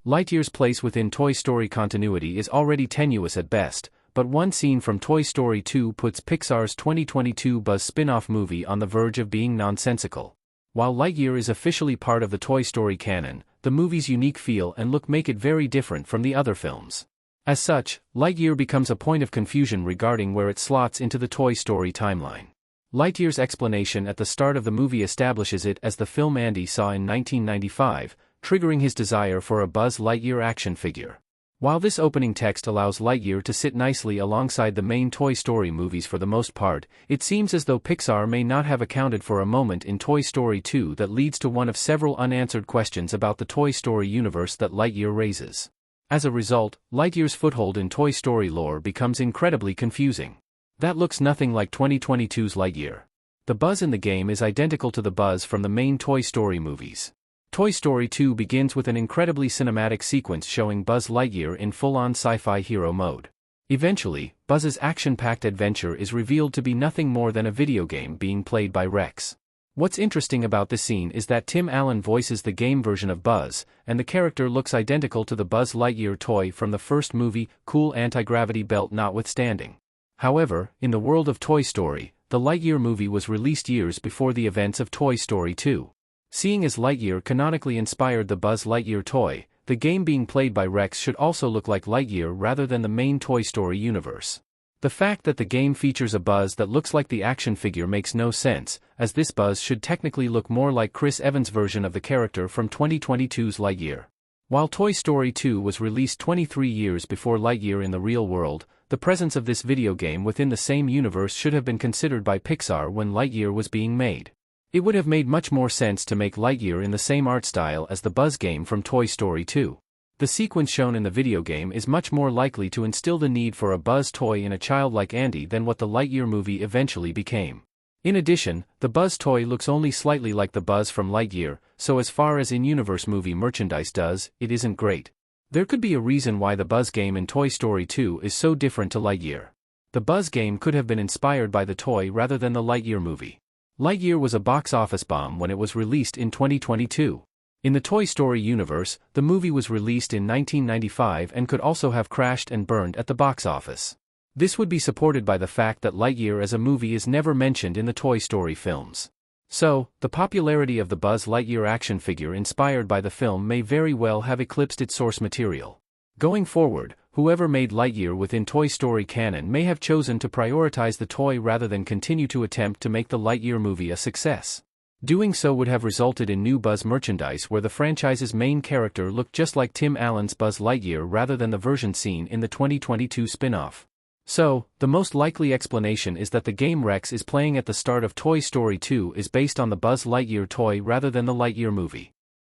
Lightyear's place within Toy Story continuity is already tenuous at best, but one scene from Toy Story 2 puts Pixar's 2022 Buzz spin-off movie on the verge of being nonsensical. While Lightyear is officially part of the Toy Story canon, the movie's unique feel and look make it very different from the other films. As such, Lightyear becomes a point of confusion regarding where it slots into the Toy Story timeline. Lightyear's explanation at the start of the movie establishes it as the film Andy saw in 1995, triggering his desire for a Buzz Lightyear action figure. While this opening text allows Lightyear to sit nicely alongside the main Toy Story movies for the most part, it seems as though Pixar may not have accounted for a moment in Toy Story 2 that leads to one of several unanswered questions about the Toy Story universe that Lightyear raises. As a result, Lightyear's foothold in Toy Story lore becomes incredibly confusing. That looks nothing like 2022's Lightyear. The Buzz in the game is identical to the Buzz from the main Toy Story movies. Toy Story 2 begins with an incredibly cinematic sequence showing Buzz Lightyear in full-on sci-fi hero mode. Eventually, Buzz's action-packed adventure is revealed to be nothing more than a video game being played by Rex. What's interesting about this scene is that Tim Allen voices the game version of Buzz, and the character looks identical to the Buzz Lightyear toy from the first movie, cool anti-gravity belt notwithstanding. However, in the world of Toy Story, the Lightyear movie was released years before the events of Toy Story 2. Seeing as Lightyear canonically inspired the Buzz Lightyear toy, the game being played by Rex should also look like Lightyear rather than the main Toy Story universe. The fact that the game features a Buzz that looks like the action figure makes no sense, as this Buzz should technically look more like Chris Evans' version of the character from 2022's Lightyear. While Toy Story 2 was released 23 years before Lightyear in the real world, the presence of this video game within the same universe should have been considered by Pixar when Lightyear was being made. It would have made much more sense to make Lightyear in the same art style as the Buzz game from Toy Story 2. The sequence shown in the video game is much more likely to instill the need for a Buzz toy in a child like Andy than what the Lightyear movie eventually became. In addition, the Buzz toy looks only slightly like the Buzz from Lightyear, so as far as in-universe movie merchandise does, it isn't great. There could be a reason why the Buzz game in Toy Story 2 is so different to Lightyear. The Buzz game could have been inspired by the toy rather than the Lightyear movie. Lightyear was a box office bomb when it was released in 2022. In the Toy Story universe, the movie was released in 1995 and could also have crashed and burned at the box office. This would be supported by the fact that Lightyear as a movie is never mentioned in the Toy Story films. So, the popularity of the Buzz Lightyear action figure inspired by the film may very well have eclipsed its source material. Going forward, whoever made Lightyear within Toy Story canon may have chosen to prioritize the toy rather than continue to attempt to make the Lightyear movie a success. Doing so would have resulted in new Buzz merchandise where the franchise's main character looked just like Tim Allen's Buzz Lightyear rather than the version seen in the 2022 spin-off. So, the most likely explanation is that the game Rex is playing at the start of Toy Story 2 is based on the Buzz Lightyear toy rather than the Lightyear movie.